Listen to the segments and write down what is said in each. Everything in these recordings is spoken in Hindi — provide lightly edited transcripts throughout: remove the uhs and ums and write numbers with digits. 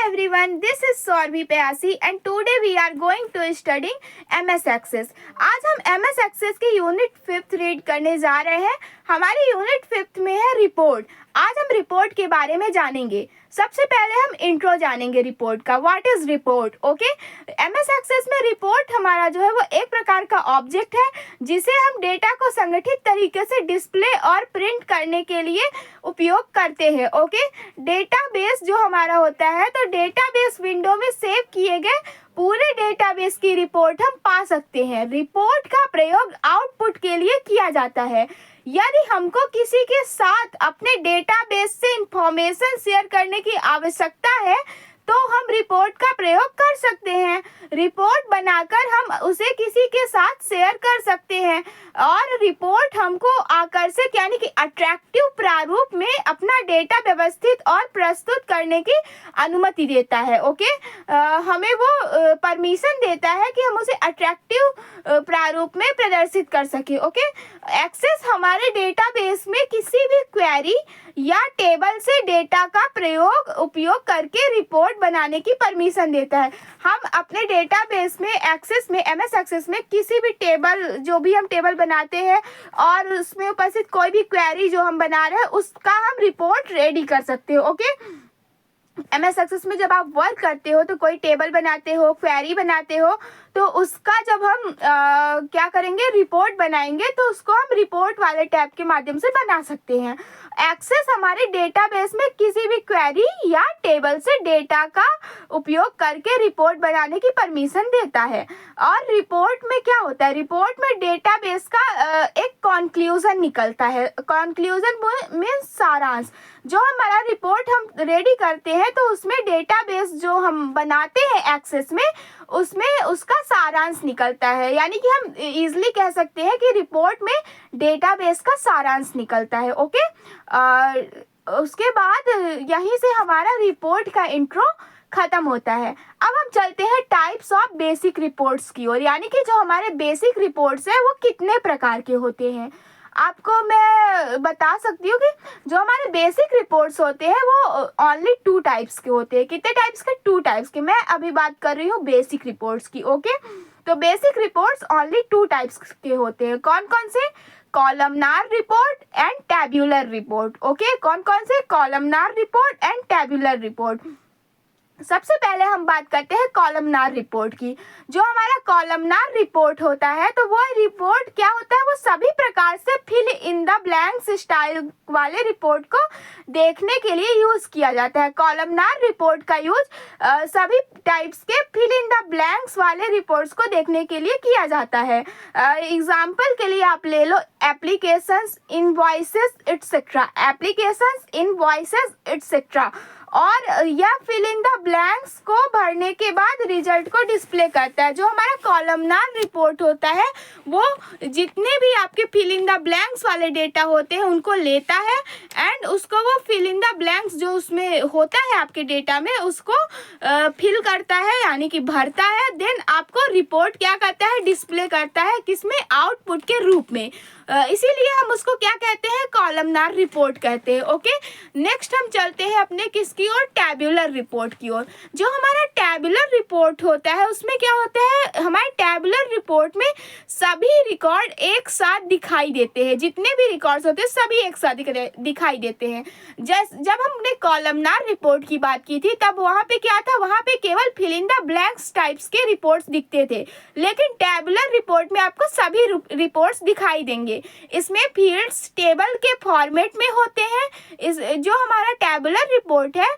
everyone, this is Saurabhi Payasi and today we are going to studying MS Access. आज हम MS Access की यूनिट 5th रीड करने जा रहे हैं। हमारी यूनिट 5th में है रिपोर्ट। आज हम रिपोर्ट के बारे में जानेंगे। सबसे पहले हम इंट्रो जानेंगे रिपोर्ट का। What is report? Okay, MS Access में रिपोर्ट हमारा जो है वो एक प्रकार का ऑब्जेक्ट है जिसे हम डेटा को संगठित तरीके से डिस्प्ले और प्रिंट करने के लिए उपयोग करते हैं। ओके, डेटाबेस जो हमारा होता है, तो डेटाबेस विंडो में सेव किए गए पूरे डेटाबेस की रिपोर्ट हम पा सकते हैं। रिपोर्ट का प्रयोग आउटपुट के लिए किया जाता है। यदि हमको किसी के साथ अपने डेटाबेस से इंफॉर्मेशन शेयर करने की आवश्यकता है तो हम रिपोर्ट का प्रयोग कर सकते हैं। रिपोर्ट बनाकर हम उसे किसी के साथ शेयर कर सकते हैं और रिपोर्ट हमको आकर्षक यानी कि अट्रैक्टिव प्रारूप में अपना डेटा व्यवस्थित और प्रस्तुत करने की अनुमति देता है। ओके, हमें वो परमिशन देता है कि हम उसे अट्रैक्टिव प्रारूप में प्रदर्शित कर सके। ओके, एक्सेस हमारे डेटाबेस में किसी भी क्वेरी या टेबल से डेटा का उपयोग करके रिपोर्ट बनाने की परमिशन देता है। हम अपने डेटाबेस में एक्सेस में MS एक्सेस में किसी भी टेबल, जो भी हम टेबल बनाते हैं और उसमें उपस्थित कोई भी क्वेरी जो हम बना रहे हैं उसका हम रिपोर्ट रेडी कर सकते हो। ओके, MS एक्सेस में जब आप वर्क करते हो तो कोई टेबल बनाते हो, क्वेरी बनाते हो, तो उसका जब हम क्या करेंगे, रिपोर्ट बनाएंगे, तो उसको हम रिपोर्ट वाले टैब के माध्यम से बना सकते हैं। एक्सेस हमारे डेटाबेस में किसी भी क्वेरी या टेबल से डेटा का उपयोग करके रिपोर्ट बनाने की परमिशन देता है। और रिपोर्ट में क्या होता है, रिपोर्ट में डेटाबेस का एक कंक्लूजन निकलता है। कंक्लूजन मीन्स सारांश। जो हमारा रिपोर्ट हम रेडी करते हैं तो उसमें डेटाबेस जो हम बनाते हैं एक्सेस में, उसमें उसका सारांश निकलता है। यानी कि हम इजीली कह सकते हैं कि रिपोर्ट में डेटाबेस का सारांश निकलता है। ओके, उसके बाद यहीं से हमारा रिपोर्ट का इंट्रो खत्म होता है। अब हम चलते हैं टाइप्स ऑफ बेसिक रिपोर्ट्स की ओर, यानी कि जो हमारे बेसिक रिपोर्ट्स है वो कितने प्रकार के होते हैं। आपको मैं बता सकती हूँ कि जो हमारे बेसिक रिपोर्ट्स होते हैं वो ओनली 2 टाइप्स के होते हैं। कितने टाइप्स के? 2 टाइप्स के। मैं अभी बात कर रही हूँ बेसिक रिपोर्ट्स की। ओके, तो बेसिक रिपोर्ट्स ओनली 2 टाइप्स के होते हैं। कौन कौन से? Columnar report end tabular report. Okay, कौन कौन से? Columnar report end tabular report. सबसे पहले हम बात करते हैं कॉलमनार रिपोर्ट की। जो हमारा कॉलमनार रिपोर्ट होता है तो वो रिपोर्ट क्या होता है, वो सभी प्रकार से fill in the blanks style वाले रिपोर्ट को देखने के लिए यूज किया जाता है। कॉलमनार रिपोर्ट का यूज सभी टाइप्स के फिल इन द ब्लैंक्स वाले रिपोर्ट्स को देखने के लिए किया जाता है। एग्जाम्पल के लिए आप ले लो applications, invoices etcetera. Applications, invoices etcetera. और यह फिल इन द ब्लैंक्स को भरने के बाद रिजल्ट को डिस्प्ले करता है। जो हमारा कॉलमनार रिपोर्ट होता है वो जितने भी आपके फिल इन द ब्लैंक्स वाले डेटा होते हैं उनको लेता है एंड उसको वो फिल इन द ब्लैंक्स जो उसमें होता है आपके डेटा में उसको फिल करता है, यानी कि भरता है। देन आपको रिपोर्ट क्या करता है, डिस्प्ले करता है। किसमें? आउटपुट के रूप में। इसीलिए हम उसको क्या कहते हैं, कॉलमनार रिपोर्ट कहते हैं। ओके, नेक्स्ट हम चलते हैं अपने किसकी ओर, टैब्यूलर रिपोर्ट की ओर। जो हमारा टैब्यूलर रिपोर्ट होता है उसमें क्या होता है, हमारे टैब्यूलर रिपोर्ट में सभी रिकॉर्ड एक साथ दिखाई देते हैं। जितने भी रिकॉर्ड्स होते हैं सभी एक साथ दिखाई देते हैं। जब हमने कॉलमनार रिपोर्ट की बात की थी तब वहाँ पे क्या था, वहाँ पे केवल fill in the blanks types के रिपोर्ट्स दिखते थे, लेकिन टैब्यूलर रिपोर्ट में आपको सभी रिपोर्ट्स दिखाई देंगे। इसमें फील्ड्स टेबल के फॉर्मेट में होते हैं। जो हमारा टैबुलर रिपोर्ट है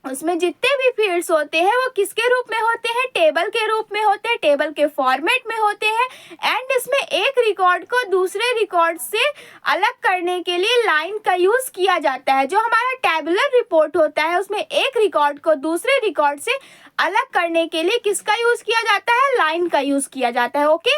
उसमें जितने भी फील्ड्स होते हैं वो किसके रूप में होते हैं, टेबल के रूप में होते हैं, टेबल के फॉर्मेट में होते हैं। एंड इसमें एक रिकॉर्ड को दूसरे रिकॉर्ड से अलग करने के लिए लाइन का यूज किया जाता है। जो हमारा टैबुलर रिपोर्ट होता है उसमें एक रिकॉर्ड को दूसरे रिकॉर्ड से अलग करने के लिए किसका यूज किया जाता है, लाइन का यूज किया जाता है। ओके,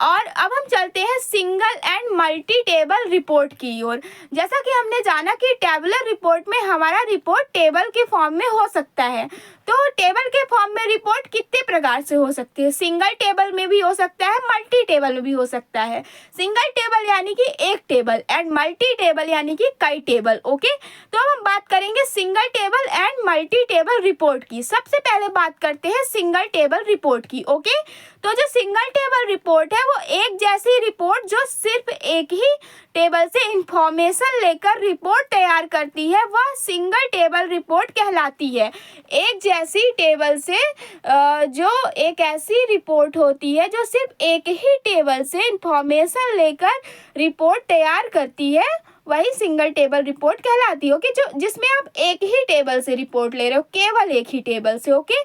और अब हम चलते हैं single and multi table report की ओर। जैसा कि हमने जाना कि टैबुलर रिपोर्ट में हमारा रिपोर्ट टेबल के फॉर्म में हो सकता है, तो टेबल के फॉर्म में रिपोर्ट कितने प्रकार से हो सकती है? सिंगल टेबल में भी हो सकता है, मल्टी टेबल में भी हो सकता है। सिंगल टेबल यानी कि एक टेबल एंड मल्टी टेबल यानी कि कई टेबल। ओके, तो अब हम बात करेंगे single table and multi table report की। सबसे पहले बात करते हैं सिंगल टेबल रिपोर्ट की। ओके, तो जो सिंगल टेबल रिपोर्ट है वो एक जैसी रिपोर्ट जो सिर्फ एक ही टेबल से इंफॉर्मेशन लेकर रिपोर्ट तैयार करती है वह सिंगल टेबल रिपोर्ट कहलाती है। एक जैसी टेबल से जो एक ऐसी रिपोर्ट होती है जो सिर्फ एक ही टेबल से इंफॉर्मेशन लेकर रिपोर्ट तैयार करती है वही सिंगल टेबल रिपोर्ट कहलाती है। ओके, जो जिसमें आप एक ही टेबल से रिपोर्ट ले रहे हो, केवल एक ही टेबल से। ओके,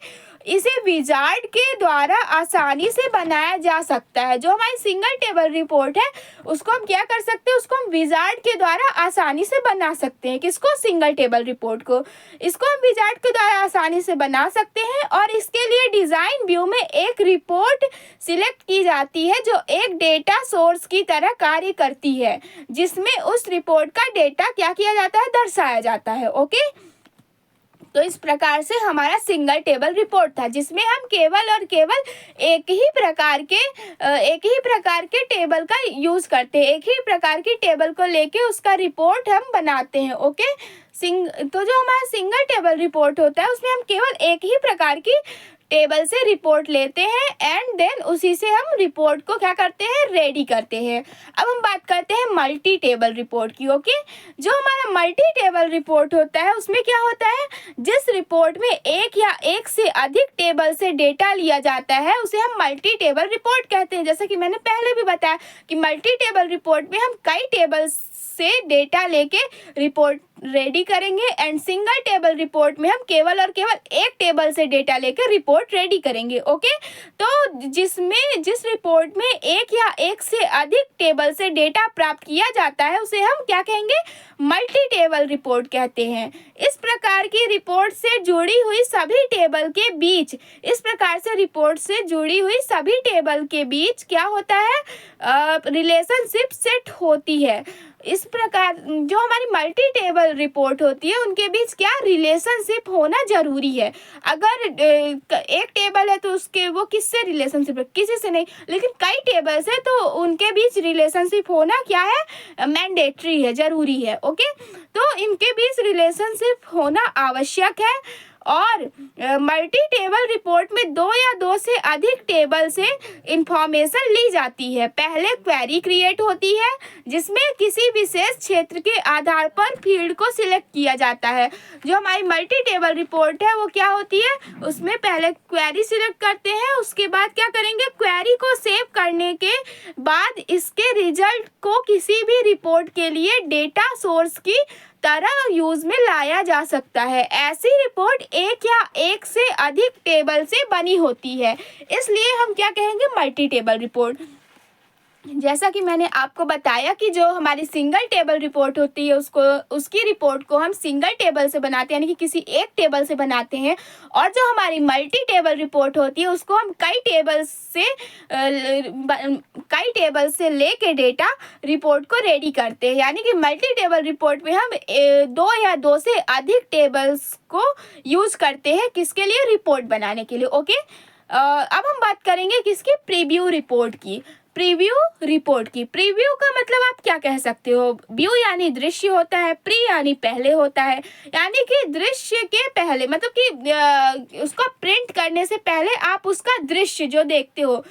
इसे विजार्ड के द्वारा आसानी से बनाया जा सकता है। जो हमारी सिंगल टेबल रिपोर्ट है उसको हम क्या कर सकते हैं, उसको हम विजार्ड के द्वारा आसानी से बना सकते हैं। किसको? सिंगल टेबल रिपोर्ट को। इसको हम विजार्ड के द्वारा आसानी से बना सकते हैं और इसके लिए डिज़ाइन व्यू में एक रिपोर्ट सिलेक्ट की जाती है जो एक डेटा सोर्स की तरह कार्य करती है, जिसमें उस रिपोर्ट का डेटा क्या किया जाता है, दर्शाया जाता है। ओके, तो इस प्रकार से हमारा सिंगल टेबल रिपोर्ट था जिसमें हम केवल और केवल एक ही प्रकार के टेबल का यूज करते हैं, एक ही प्रकार की टेबल को लेके उसका रिपोर्ट हम बनाते हैं। ओके, तो जो हमारा सिंगल टेबल रिपोर्ट होता है उसमें हम केवल एक ही प्रकार की टेबल से रिपोर्ट लेते हैं एंड देन उसी से हम रिपोर्ट को क्या करते हैं, रेडी करते हैं। अब हम बात करते हैं मल्टी टेबल रिपोर्ट की। ओके, जो हमारा मल्टी टेबल रिपोर्ट होता है उसमें क्या होता है, जिस रिपोर्ट में एक या एक से अधिक टेबल से डेटा लिया जाता है उसे हम मल्टी टेबल रिपोर्ट कहते हैं। जैसा कि मैंने पहले भी बताया कि मल्टी टेबल रिपोर्ट में हम कई टेबल से डेटा लेके रिपोर्ट रेडी करेंगे एंड सिंगल टेबल रिपोर्ट में हम केवल और केवल एक टेबल से डेटा लेकर रिपोर्ट रेडी करेंगे। ओके, तो जिस रिपोर्ट में एक या एक से अधिक टेबल से डेटा प्राप्त किया जाता है उसे हम क्या कहेंगे, मल्टी टेबल रिपोर्ट कहते हैं। इस प्रकार की रिपोर्ट से जुड़ी हुई सभी टेबल के बीच क्या होता है, रिलेशनशिप सेट होती है। इस प्रकार जो हमारी मल्टी टेबल रिपोर्ट होती है उनके बीच क्या रिलेशनशिप होना जरूरी है। अगर एक टेबल है तो उसके वो किससे रिलेशनशिप है, किसी से नहीं, लेकिन कई टेबल्स है तो उनके बीच रिलेशनशिप होना क्या है, मैंडेटरी है, जरूरी है। ओके, तो इनके बीच रिलेशनशिप होना आवश्यक है। और मल्टी टेबल रिपोर्ट में दो या दो से अधिक टेबल से इंफॉर्मेशन ली जाती है। पहले क्वेरी क्रिएट होती है जिसमें किसी विशेष क्षेत्र के आधार पर फील्ड को सिलेक्ट किया जाता है। जो हमारी मल्टी टेबल रिपोर्ट है वो क्या होती है, उसमें पहले क्वेरी सिलेक्ट करते हैं, उसके बाद क्या करेंगे, क्वेरी को सेव करने के बाद इसके रिजल्ट को किसी भी रिपोर्ट के लिए डेटा सोर्स की तरह यूज में लाया जा सकता है। ऐसी रिपोर्ट एक या एक से अधिक टेबल से बनी होती है, इसलिए हम क्या कहेंगे, मल्टी टेबल रिपोर्ट। जैसा कि मैंने आपको बताया कि जो हमारी सिंगल टेबल रिपोर्ट होती है उसकी रिपोर्ट को हम सिंगल टेबल से बनाते हैं, यानी कि किसी एक टेबल से बनाते हैं, और जो हमारी मल्टी टेबल रिपोर्ट होती है उसको हम कई टेबल से लेके डेटा रिपोर्ट को रेडी करते हैं। यानी कि मल्टी टेबल रिपोर्ट में हम दो या दो से अधिक टेबल्स को यूज करते हैं, किसके लिए, रिपोर्ट बनाने के लिए। ओके, अब हम बात करेंगे किसकी, प्रीव्यू रिपोर्ट की। प्रीव्यू रिपोर्ट की, प्रीव्यू का मतलब आप क्या कह सकते हो, व्यू यानी दृश्य होता है, प्री यानी पहले होता है, यानी कि दृश्य के पहले, मतलब कि उसको प्रिंट करने से पहले आप उसका दृश्य जो देखते हो,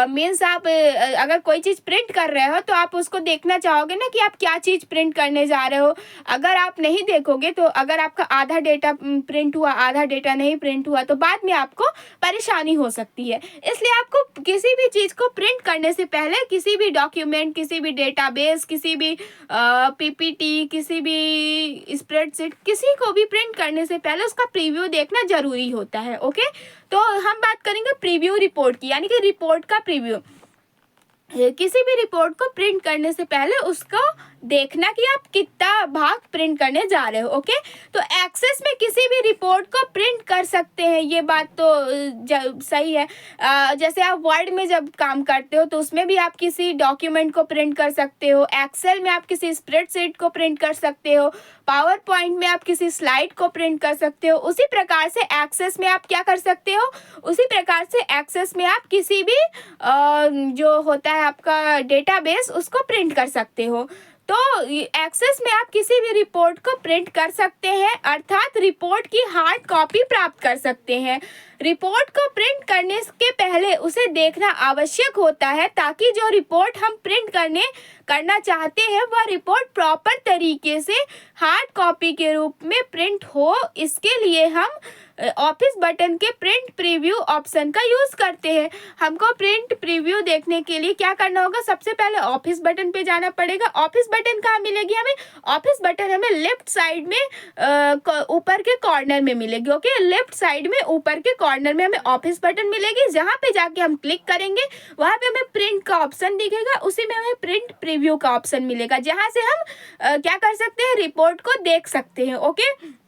मीन्स आप अगर कोई चीज़ प्रिंट कर रहे हो तो आप उसको देखना चाहोगे ना कि आप क्या चीज़ प्रिंट करने जा रहे हो। अगर आप नहीं देखोगे तो अगर आपका आधा डेटा प्रिंट हुआ, आधा डेटा नहीं प्रिंट हुआ, तो बाद में आपको परेशानी हो सकती है। इसलिए आपको किसी भी चीज़ को प्रिंट करने से पहले, किसी भी डॉक्यूमेंट, किसी भी डेटाबेस, किसी भी पीपीटी, किसी भी स्प्रेडशीट, किसी को भी प्रिंट करने से पहले उसका प्रीव्यू देखना जरूरी होता है। ओके, तो हम बात करेंगे प्रीव्यू रिपोर्ट की, यानी कि रिपोर्ट का प्रीव्यू। किसी भी रिपोर्ट को प्रिंट करने से पहले उसको देखना कि आप कितना भाग प्रिंट करने जा रहे हो। ओके, तो एक्सेस में किसी भी रिपोर्ट को प्रिंट कर सकते हैं, ये बात तो सही है। जैसे आप वर्ड में जब काम करते हो तो उसमें भी आप किसी डॉक्यूमेंट को प्रिंट कर सकते हो, एक्सेल में आप किसी स्प्रेडशीट को प्रिंट कर सकते हो, पावर पॉइंट में आप किसी स्लाइड को प्रिंट कर सकते हो। उसी प्रकार से एक्सेस में आप क्या कर सकते हो, उसी प्रकार से एक्सेस में आप किसी भी जो होता है आपका डेटाबेस उसको प्रिंट कर सकते हो। तो एक्सेस में आप किसी भी रिपोर्ट को प्रिंट कर सकते हैं, अर्थात रिपोर्ट की हार्ड कॉपी प्राप्त कर सकते हैं। रिपोर्ट को प्रिंट करने के पहले उसे देखना आवश्यक होता है ताकि जो रिपोर्ट हम प्रिंट करना चाहते हैं वह रिपोर्ट प्रॉपर तरीके से हार्ड कॉपी के रूप में प्रिंट हो। इसके लिए हम ऑफिस बटन के प्रिंट प्रीव्यू ऑप्शन का यूज़ करते हैं। हमको प्रिंट प्रीव्यू देखने के लिए क्या करना होगा, सबसे पहले ऑफिस बटन पे जाना पड़ेगा। ऑफिस बटन कहाँ मिलेगी हमें, ऑफिस बटन हमें लेफ्ट साइड में ऊपर के कॉर्नर में मिलेगी। ओके, लेफ्ट साइड में ऊपर के कॉर्नर में हमें ऑफिस बटन मिलेगी। जहाँ पे जाके हम क्लिक करेंगे वहाँ पे हमें प्रिंट का ऑप्शन दिखेगा, उसी में हमें प्रिंट प्रीव्यू का ऑप्शन मिलेगा, जहाँ से हम क्या कर सकते हैं, रिपोर्ट को देख सकते हैं। ओके,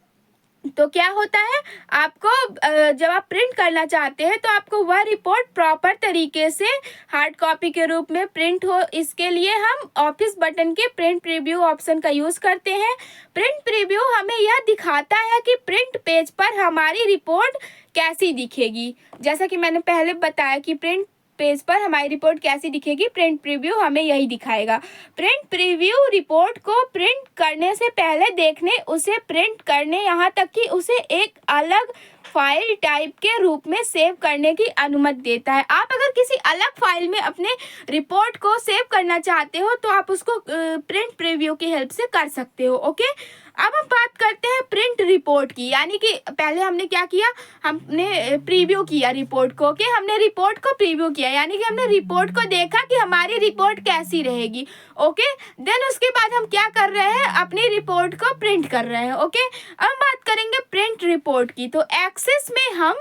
तो क्या होता है, आपको जब आप प्रिंट करना चाहते हैं तो आपको वह रिपोर्ट प्रॉपर तरीके से हार्ड कॉपी के रूप में प्रिंट हो, इसके लिए हम ऑफिस बटन के प्रिंट प्रीव्यू ऑप्शन का यूज़ करते हैं। प्रिंट प्रीव्यू हमें यह दिखाता है कि प्रिंट पेज पर हमारी रिपोर्ट कैसी दिखेगी। जैसा कि मैंने पहले बताया कि प्रिंट पेज पर हमारी रिपोर्ट कैसी दिखेगी, प्रिंट प्रीव्यू हमें यही दिखाएगा। प्रिंट प्रीव्यू रिपोर्ट को प्रिंट करने से पहले देखने, उसे प्रिंट करने, यहाँ तक कि उसे एक अलग फाइल टाइप के रूप में सेव करने की अनुमति देता है। आप अगर किसी अलग फाइल में अपने रिपोर्ट को सेव करना चाहते हो तो आप उसको प्रिंट प्रीव्यू की हेल्प से कर सकते हो। ओके, अब हम बात करते हैं प्रिंट रिपोर्ट की, यानी कि पहले हमने क्या किया, हमने प्रीव्यू किया रिपोर्ट को। ओके, हमने रिपोर्ट को प्रीव्यू किया, यानी कि हमने रिपोर्ट को देखा कि हमारी रिपोर्ट कैसी रहेगी। ओके, देन उसके बाद हम क्या कर रहे हैं, अपनी रिपोर्ट को प्रिंट कर रहे हैं। ओके, अब हम बात करेंगे प्रिंट रिपोर्ट की। तो एक्सेस में हम,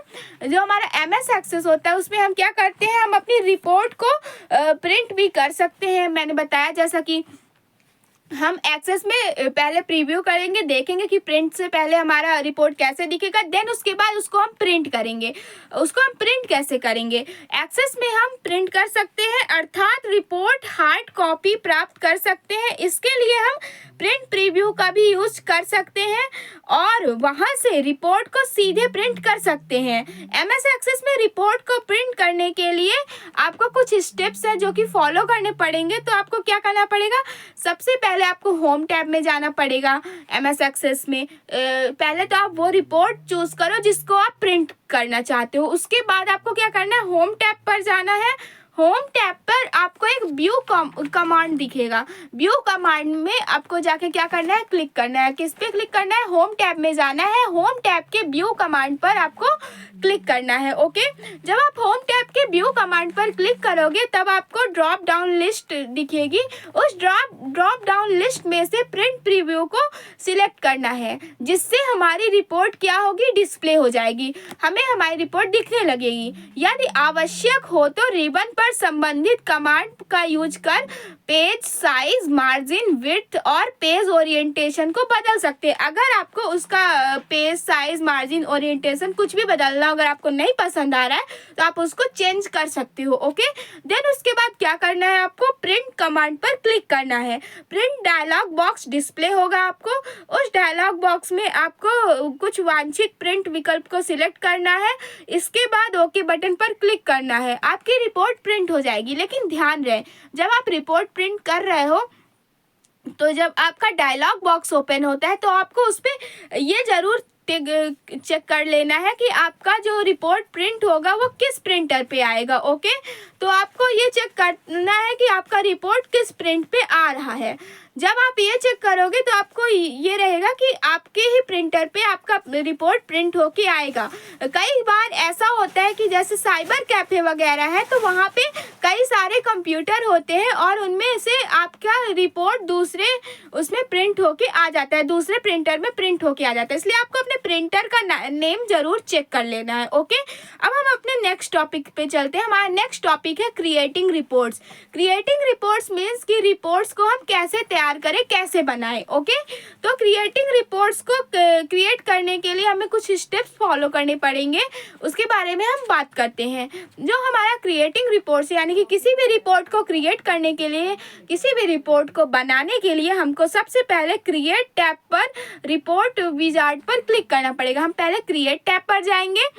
जो हमारा एमएस एक्सेस होता है उसमें हम क्या करते हैं, हम अपनी रिपोर्ट को प्रिंट भी कर सकते हैं। मैंने बताया जैसा कि हम एक्सेस में पहले प्रीव्यू करेंगे, देखेंगे कि प्रिंट से पहले हमारा रिपोर्ट कैसे दिखेगा, देन उसके बाद उसको हम प्रिंट करेंगे। उसको हम प्रिंट कैसे करेंगे, एक्सेस में हम प्रिंट कर सकते हैं, अर्थात रिपोर्ट हार्ड कॉपी प्राप्त कर सकते हैं। इसके लिए हम प्रिंट प्रीव्यू का भी यूज कर सकते हैं और वहां से रिपोर्ट को सीधे प्रिंट कर सकते हैं। एमएस एक्सेस में रिपोर्ट को प्रिंट करने के लिए आपको कुछ स्टेप्स हैं जो कि फॉलो करने पड़ेंगे। तो आपको क्या करना पड़ेगा, सबसे पहले आपको होम टैब में जाना पड़ेगा। एमएस एक्सेस में पहले तो आप वो रिपोर्ट चूज करो जिसको आप प्रिंट करना चाहते हो। उसके बाद आपको क्या करना है, होम टैब पर जाना है। होम टैब पर आपको एक व्यू कमांड दिखेगा। व्यू कमांड में आपको जाके क्या करना है, क्लिक करना है। किस पे क्लिक करना है, होम टैब में जाना है। होम टैब के व्यू कमांड पर आपको क्लिक करना है। ओके, जब आप होम टैब के व्यू कमांड पर क्लिक करोगे तब आपको ड्रॉप डाउन लिस्ट दिखेगी। उस ड्रॉप डाउन लिस्ट में से प्रिंट प्रीव्यू को सिलेक्ट करना है, जिससे हमारी रिपोर्ट क्या होगी, डिस्प्ले हो जाएगी, हमें हमारी रिपोर्ट दिखने लगेगी। यदि आवश्यक हो तो रिबन पर संबंधित कमांड का यूज कर पेज साइज, मार्जिन, विड्थ और पेज ओरिएंटेशन को बदल सकते हैं। अगर आपको उसका पेज साइज, मार्जिन, ओरिएंटेशन कुछ भी बदलना, अगर आपको नहीं पसंद आ रहा है तो आप उसको चेंज कर सकते हो। ओके, देन उसके बाद क्या करना है, आपको प्रिंट कमांड पर क्लिक करना है। प्रिंट डायलॉग बॉक्स डिस्प्ले होगा। आपको उस डायलॉग बॉक्स में आपको कुछ वांछित प्रिंट विकल्प को सिलेक्ट करना है। इसके बाद ओके बटन पर क्लिक करना है। आपकी रिपोर्ट प्रिंट हो जाएगी। लेकिन ध्यान रहे, जब आप रिपोर्ट प्रिंट कर रहे हो तो जब आपका डायलॉग बॉक्स ओपन होता है तो आपको उस पर ये जरूर चेक कर लेना है कि आपका जो रिपोर्ट प्रिंट होगा वो किस प्रिंटर पे आएगा। ओके, तो आपको ये चेक करना है कि आपका रिपोर्ट किस प्रिंट पे आ रहा है। जब आप ये चेक करोगे तो आपको ये रहेगा कि आपके ही प्रिंटर पे आपका रिपोर्ट प्रिंट होके आएगा। कई बार ऐसा होता है कि जैसे साइबर कैफे वगैरह है तो वहाँ पे कई सारे कंप्यूटर होते हैं और उनमें से आपका रिपोर्ट दूसरे उसमें प्रिंट होके आ जाता है, दूसरे प्रिंटर में प्रिंट होके आ जाता है। इसलिए आपको अपने प्रिंटर का नेम जरूर चेक कर लेना है। ओके, अब हम अपने नेक्स्ट टॉपिक पे चलते हैं। हमारा नेक्स्ट टॉपिक है creating reports. Creating reports means कि रिपोर्ट्स को हम कैसे तैयार तैयार करें, कैसे बनाएं। ओके, तो क्रिएटिंग रिपोर्ट्स को क्रिएट करने के लिए हमें कुछ स्टेप्स फॉलो करने पड़ेंगे, उसके बारे में हम बात करते हैं। जो हमारा क्रिएटिंग रिपोर्ट्स यानी कि किसी भी रिपोर्ट को क्रिएट करने के लिए, किसी भी रिपोर्ट को बनाने के लिए हमको सबसे पहले क्रिएट टैब पर, रिपोर्ट विजार्ड पर क्लिक करना पड़ेगा। हम पहले क्रिएट टैब पर जाएंगे,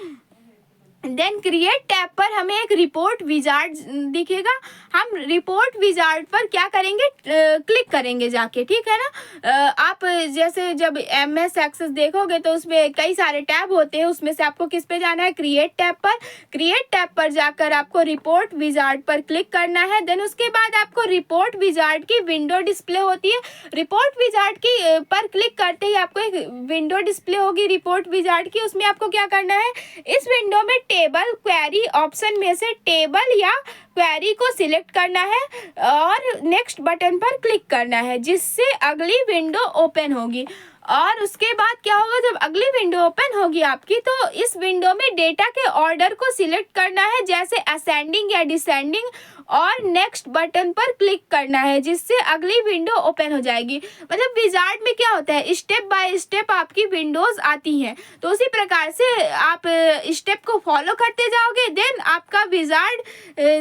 देन क्रिएट टैब पर हमें एक रिपोर्ट विजार्ड दिखेगा। हम रिपोर्ट विजार्ड पर क्या करेंगे, क्लिक करेंगे जाके, ठीक है ना। आप जैसे जब MS एक्सेस देखोगे तो उसमें कई सारे टैब होते हैं, उसमें से आपको किस पे जाना है, क्रिएट टैब पर। क्रिएट टैब पर जाकर आपको रिपोर्ट विजार्ड पर क्लिक करना है। देन उसके बाद आपको रिपोर्ट विजार्ड की विंडो डिस्प्ले होती है। रिपोर्ट विजार्ड की पर क्लिक करते ही आपको एक विंडो डिस्प्ले होगी रिपोर्ट विजार्ड की। उसमें आपको क्या करना है, इस विंडो में टेबल क्वेरी ऑप्शन में से टेबल या क्वेरी को सिलेक्ट करना है और नेक्स्ट बटन पर क्लिक करना है, जिससे अगली विंडो ओपन होगी। और उसके बाद क्या होगा, जब अगली विंडो ओपन होगी आपकी, तो इस विंडो में डेटा के ऑर्डर को सिलेक्ट करना है, जैसे असेंडिंग या डिसेंडिंग, और नेक्स्ट बटन पर क्लिक करना है, जिससे अगली विंडो ओपन हो जाएगी। मतलब विजार्ड में क्या होता है, स्टेप बाय स्टेप आपकी विंडोज आती हैं, तो उसी प्रकार से आप स्टेप को फॉलो करते जाओगे, देन आपका विजार्ड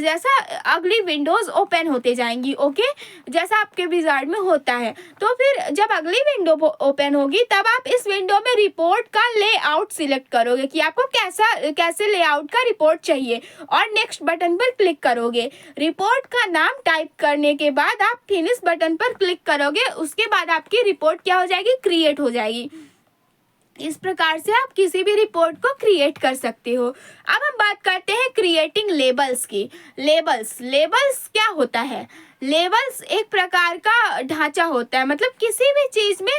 जैसा अगली विंडोज ओपन होते जाएंगी। ओके, जैसा आपके विजार्ड में होता है। तो फिर जब अगली विंडो ओपन होगी, तब आप इस विंडो में रिपोर्ट का लेआउट सिलेक्ट करोगे कि आपको कैसे लेआउट का रिपोर्ट चाहिए, और नेक्स्ट बटन पर क्लिक करोगे। रिपोर्ट का नाम टाइप करने के बाद आप फिनिश बटन पर क्लिक करोगे। उसके बाद आपकी रिपोर्ट क्या हो जाएगी, क्रिएट हो जाएगी। इस प्रकार से आप किसी भी रिपोर्ट को क्रिएट कर सकते हो। अब हम बात करते हैं क्रिएटिंग लेबल्स की। लेबल्स क्या होता है, लेबल्स एक प्रकार का ढांचा होता है। मतलब किसी भी चीज़ में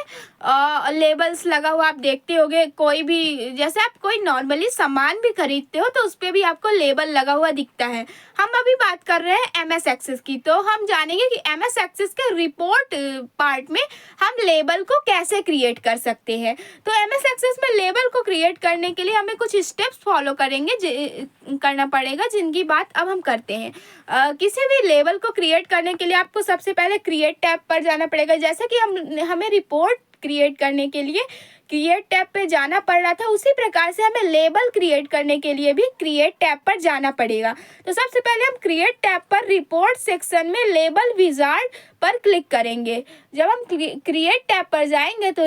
लेबल्स लगा हुआ आप देखते होगे, कोई भी, जैसे आप कोई नॉर्मली सामान भी खरीदते हो तो उस पर भी आपको लेबल लगा हुआ दिखता है। हम अभी बात कर रहे हैं MS एक्सेस की, तो हम जानेंगे कि MS एक्सेस के रिपोर्ट पार्ट में हम लेबल को कैसे क्रिएट कर सकते हैं। तो MS एक्सेस में लेबल को क्रिएट करने के लिए हमें कुछ स्टेप्स फॉलो करना पड़ेगा, जिनकी बात अब हम करते हैं। किसी भी लेबल को क्रिएट करने के लिए आपको सबसे पहले क्रिएट टैब पर जाना पड़ेगा। जैसे कि हमें रिपोर्ट क्रिएट करने के लिए क्रिएट टैब पे जाना पड़ रहा था, उसी प्रकार से हमें लेबल क्रिएट करने के लिए भी क्रिएट टैब पर जाना पड़ेगा। तो सबसे पहले हम क्रिएट टैब पर रिपोर्ट सेक्शन में लेबल विजार्ड पर क्लिक करेंगे। जब हम क्रिएट टैब पर जाएंगे तो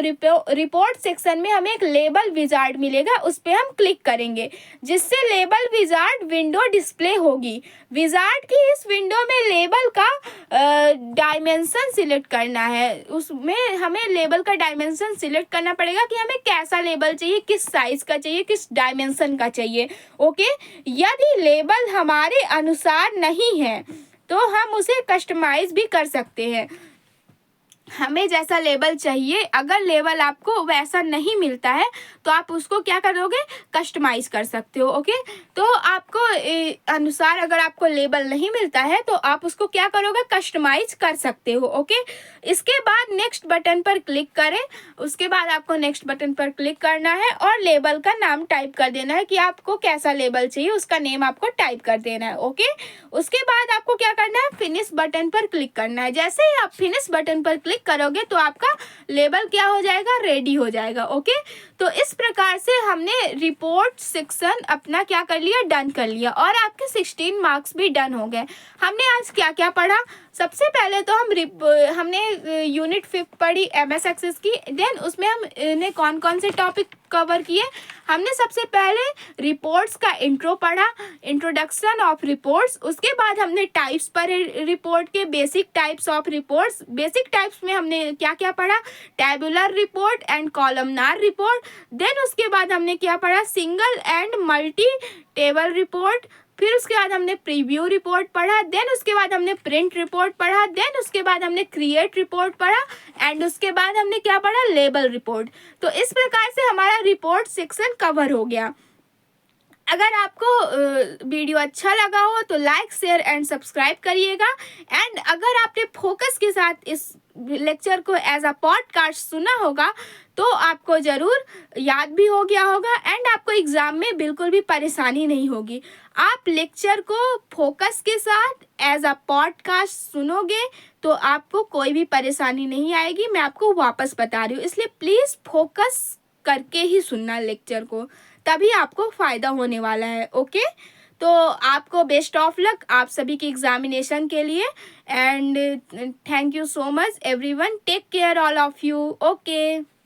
रिपोर्ट सेक्शन में हमें एक लेबल विजार्ड मिलेगा, उस पर हम क्लिक करेंगे, जिससे लेबल विजार्ड विंडो डिस्प्ले होगी। विजार्ड की इस विंडो में लेबल का डायमेंशन सिलेक्ट करना है। उसमें हमें लेबल का डायमेंशन सिलेक्ट करना पड़ेगा कि हमें कैसा लेबल चाहिए, किस साइज का चाहिए, किस डायमेंशन का चाहिए। ओके, यदि लेबल हमारे अनुसार नहीं है तो हम उसे कस्टमाइज भी कर सकते हैं। हमें जैसा लेबल चाहिए, अगर लेबल आपको वैसा नहीं मिलता है तो आप उसको क्या करोगे, कस्टमाइज कर सकते हो। ओके, तो आपको अनुसार अगर आपको लेबल नहीं मिलता है तो आप उसको क्या करोगे, कस्टमाइज कर सकते हो। ओके, इसके बाद नेक्स्ट बटन पर क्लिक करें। उसके बाद आपको नेक्स्ट बटन पर क्लिक करना है और लेबल का नाम टाइप कर देना है कि आपको कैसा लेबल चाहिए, उसका नेम आपको टाइप कर देना है। ओके, उसके बाद आपको क्या करना है, फिनिश बटन पर क्लिक करना है। जैसे ही आप फिनिश बटन पर क्लिक करोगे तो आपका लेबल क्या हो जाएगा, रेडी हो जाएगा। ओके, तो इस प्रकार से हमने रिपोर्ट सेक्शन अपना क्या कर लिया, डन कर लिया, और आपके 16 मार्क्स भी डन हो गए। हमने आज क्या क्या पढ़ा, सबसे पहले तो हमने यूनिट 5 पढ़ी MS एक्सेस की। देन उसमें हमने कौन कौन से टॉपिक कवर किए। हमने सबसे पहले रिपोर्ट्स का इंट्रो पढ़ा, इंट्रोडक्शन ऑफ रिपोर्ट्स। उसके बाद हमने टाइप्स पढ़े रिपोर्ट के, basic types of reports. Basic types में हमने क्या क्या पढ़ा, tabular report and columnar report. Then उसके बाद हमने क्या पढ़ा, single and multi table report. फिर उसके बाद हमने प्रीव्यू रिपोर्ट पढ़ा। देन उसके बाद हमने प्रिंट रिपोर्ट पढ़ा। देन उसके बाद हमने क्रिएट रिपोर्ट पढ़ा एंड उसके बाद हमने क्या पढ़ा, लेबल रिपोर्ट। तो इस प्रकार से हमारा रिपोर्ट सेक्शन कवर हो गया। अगर आपको वीडियो अच्छा लगा हो तो लाइक शेयर एंड सब्सक्राइब करिएगा। एंड अगर आपने फोकस के साथ इस लेक्चर को एज अ पॉडकास्ट सुना होगा तो आपको ज़रूर याद भी हो गया होगा एंड आपको एग्ज़ाम में बिल्कुल भी परेशानी नहीं होगी। आप लेक्चर को फोकस के साथ एज अ पॉडकास्ट सुनोगे तो आपको कोई भी परेशानी नहीं आएगी। मैं आपको वापस बता रही हूँ, इसलिए प्लीज़ फोकस करके ही सुनना लेक्चर को, तभी आपको फ़ायदा होने वाला है। ओके, तो आपको बेस्ट ऑफ लक आप सभी की एग्जामिनेशन के लिए। And thank you so much everyone, take care all of you. Okay.